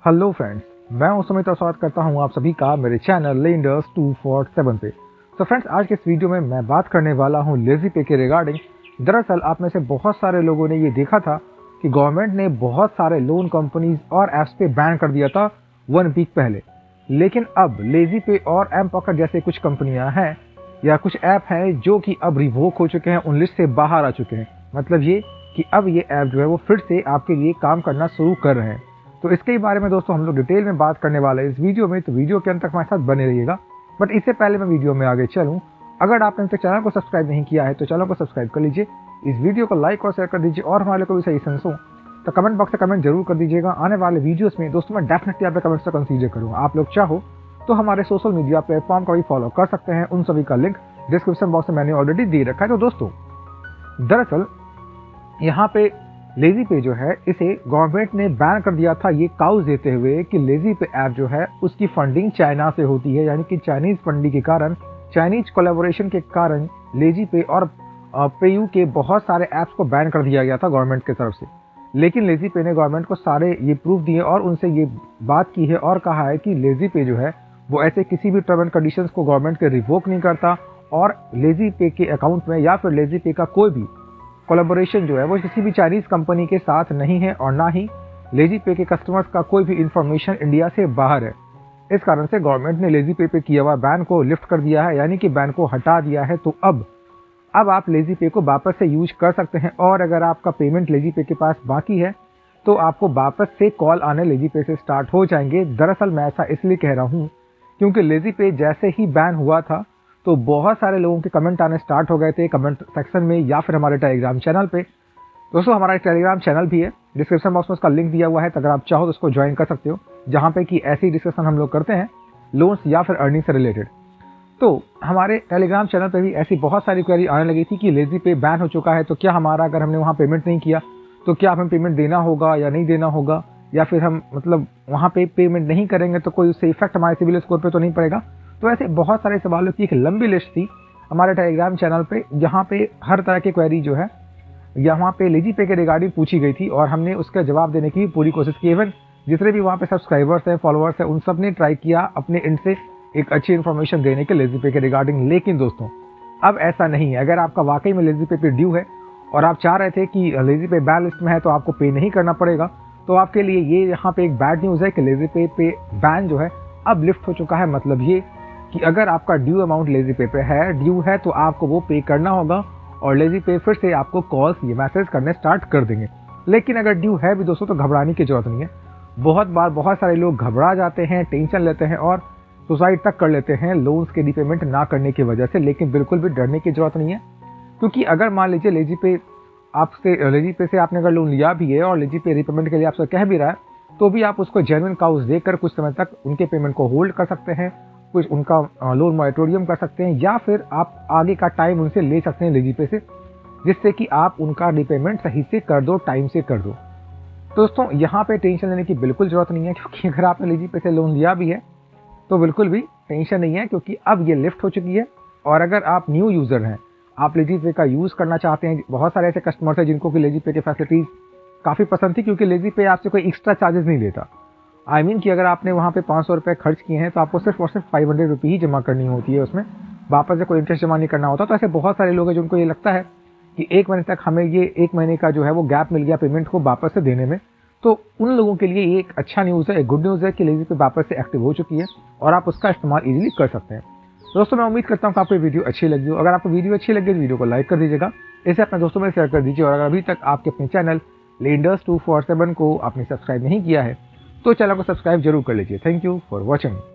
Hello friends, मैं उस समय तो स्वागत करता हूं आप सभी का मेरे चैनल लेंडर्स 247 पे। तो फ्रेंड्स, आज के इस वीडियो में मैं बात करने वाला हूं लेजी पे के रिगार्डिंग। दरअसल आप में से बहुत सारे लोगों ने ये देखा था कि गवर्नमेंट ने बहुत सारे लोन कंपनीज और ऐप्स पे बैन कर दिया था 1 वीक पहले। लेकिन अब लेजी पे और एम पॉकेट जैसे कुछ कंपनियां हैं या कुछ ऐप हैं जो कि अब रिवोक हो चुके हैं, उन लिस्ट से बाहर आ चुके हैं। मतलब ये कि अब ये ऐप जो है वो फिर से आपके लिए काम करना शुरू कर रहे हैं। तो इसके बारे में दोस्तों हम लोग डिटेल में बात करने वाले हैं इस वीडियो में, तो वीडियो के अंत तक हमारे साथ बने रहिएगा। बट इससे पहले मैं वीडियो में आगे चलूं, अगर आपने अभी तक चैनल को सब्सक्राइब नहीं किया है तो चैनल को सब्सक्राइब कर लीजिए, इस वीडियो को लाइक और शेयर कर दीजिए, और हमारे को भी सजेशंस हो तो कमेंट बॉक्स में कमेंट जरूर कर दीजिएगा। आने वाले वीडियोस में दोस्तों मैं डेफिनेटली आपके कमेंट्स को कंसीडर करूँगा। आप लोग चाहो तो हमारे सोशल मीडिया प्लेटफॉर्म का भी फॉलो कर सकते हैं, उन सभी का लिंक डिस्क्रिप्शन बॉक्स में मैंने ऑलरेडी दे रखा है। तो दोस्तों, दरअसल यहाँ पे लेजी पे जो है इसे गवर्नमेंट ने बैन कर दिया था, ये काउज देते हुए कि लेजी पे ऐप जो है उसकी फंडिंग चाइना से होती है, यानी कि चाइनीज फंडिंग के कारण, चाइनीज कोलैबोरेशन के कारण लेजी पे और पेयू के बहुत सारे ऐप्स को बैन कर दिया गया था गवर्नमेंट की तरफ से। लेकिन लेजी पे ने गवर्नमेंट को सारे ये प्रूफ दिए और उनसे ये बात की है और कहा है कि लेजी पे जो है वो ऐसे किसी भी टर्म एंड कंडीशंस को गवर्नमेंट के रिवोक नहीं करता, और लेजी पे के अकाउंट में या फिर लेजी पे का कोई भी कोलैबोरेशन जो है वो किसी भी चाइनीज कंपनी के साथ नहीं है, और ना ही लेजी पे के कस्टमर्स का कोई भी इंफॉर्मेशन इंडिया से बाहर है। इस कारण से गवर्नमेंट ने लेजी पे किया हुआ बैन को लिफ्ट कर दिया है, यानी कि बैन को हटा दिया है। तो अब आप लेजी पे को वापस से यूज कर सकते हैं, और अगर आपका पेमेंट लेजी पे के पास बाकी है तो आपको वापस से कॉल आने लेजी पे से स्टार्ट हो जाएंगे। दरअसल मैं ऐसा इसलिए कह रहा हूँ क्योंकि लेजी पे जैसे ही बैन हुआ था तो बहुत सारे लोगों के कमेंट आने स्टार्ट हो गए थे कमेंट सेक्शन में या फिर हमारे टेलीग्राम चैनल पे। दोस्तों, हमारा टेलीग्राम चैनल भी है, डिस्क्रिप्शन बॉक्स में उसका लिंक दिया हुआ है, तो अगर आप चाहो तो उसको ज्वाइन कर सकते हो, जहाँ पे कि ऐसी डिस्कशन हम लोग करते हैं लोन्स या फिर अर्निंग से रिलेटेड। तो हमारे टेलीग्राम चैनल पर भी ऐसी बहुत सारी क्वेरी आने लगी थी कि लेजी पे बैन हो चुका है, तो क्या हमारा अगर हमने वहाँ पेमेंट नहीं किया तो क्या हमें पेमेंट देना होगा या नहीं देना होगा, या फिर हम मतलब वहाँ पे पेमेंट नहीं करेंगे तो कोई उससे इफेक्ट हमारे सिविल स्कोर पे तो नहीं पड़ेगा। तो ऐसे बहुत सारे सवालों की एक लंबी लिस्ट थी हमारे टेलीग्राम चैनल पे, जहाँ पे हर तरह की क्वेरी जो है यहाँ पे लेजी पे के रिगार्डिंग पूछी गई थी, और हमने उसका जवाब देने की पूरी कोशिश की। इवन जितने भी वहाँ पे सब्सक्राइबर्स हैं, फॉलोअर्स हैं, उन सब ने ट्राई किया अपने एंड से एक अच्छी इन्फॉर्मेशन देने के लेजी पे के रिगार्डिंग। लेकिन दोस्तों, अब ऐसा नहीं है। अगर आपका वाकई में लेजी पे ड्यू है और आप चाह रहे थे कि लेजी पे बैन लिस्ट में है तो आपको पे नहीं करना पड़ेगा, तो आपके लिए ये यहाँ पे एक बैड न्यूज़ है कि लेजी पे बैन जो है अब लिफ्ट हो चुका है। मतलब ये कि अगर आपका ड्यू अमाउंट लेजी पे ड्यू है तो आपको वो पे करना होगा, और लेजी पे फिर से आपको कॉल्स ये मैसेज करने स्टार्ट कर देंगे। लेकिन अगर ड्यू है भी दोस्तों तो घबराने की जरूरत नहीं है। बहुत बार बहुत सारे लोग घबरा जाते हैं, टेंशन लेते हैं और सुसाइड तक कर लेते हैं लोन्स के रीपेमेंट ना करने की वजह से। लेकिन बिल्कुल भी डरने की जरूरत नहीं है, क्योंकि अगर मान लीजिए लेजी पे से आपने अगर लोन लिया भी है और लेजी पे रीपेमेंट के लिए आपसे कह भी रहा है, तो भी आप उसको जेन्युइन काउज देकर कुछ समय तक उनके पेमेंट को होल्ड कर सकते हैं, कुछ उनका लोन मॉरेटोरियम कर सकते हैं, या फिर आप आगे का टाइम उनसे ले सकते हैं लेजी पे से, जिससे कि आप उनका रीपेमेंट सही से कर दो, टाइम से कर दो। दोस्तों, यहाँ पे टेंशन लेने की बिल्कुल जरूरत नहीं है, क्योंकि अगर आपने लेजी पे से लोन लिया भी है तो बिल्कुल भी टेंशन नहीं है, क्योंकि अब ये लिफ्ट हो चुकी है। और अगर आप न्यू यूज़र हैं, आप लेजी पे का यूज़ करना चाहते हैं, बहुत सारे ऐसे कस्टमर्स हैं जिनको कि लेजी पे की फैसिलिटीज़ काफ़ी पसंद थी, क्योंकि लेजी पे आपसे कोई एक्स्ट्रा चार्जेस नहीं लेता। आई मीन कि अगर आपने वहाँ पे 500 रुपये खर्च किए हैं तो आपको सिर्फ और सिर्फ 500 रुपये ही जमा करनी होती है, उसमें वापस से कोई इंटरेस्ट जमा नहीं करना होता। तो ऐसे बहुत सारे लोग हैं जिनको ये लगता है कि 1 महीने तक हमें ये 1 महीने का जो है वो गैप मिल गया पेमेंट को वापस से देने में। तो उन लोगों के लिए ये एक अच्छा न्यूज़ है, एक गुड न्यूज़ है कि लेजी पे वापस से एक्टिव हो चुकी है और आप उसका इस्तेमाल ईजिली कर सकते हैं। दोस्तों, मैं उम्मीद करता हूँ कि आपको वीडियो अच्छी लगी हो। अगर आपको वीडियो अच्छी लगी तो वीडियो को लाइक कर दीजिएगा, इसे अपने दोस्तों में शेयर कर दीजिए, और अगर अभी तक आपके अपने चैनल लेंडर्स 247 को आपने सब्सक्राइब नहीं किया है तो चैनल को सब्सक्राइब जरूर कर लीजिए। Thank you for watching.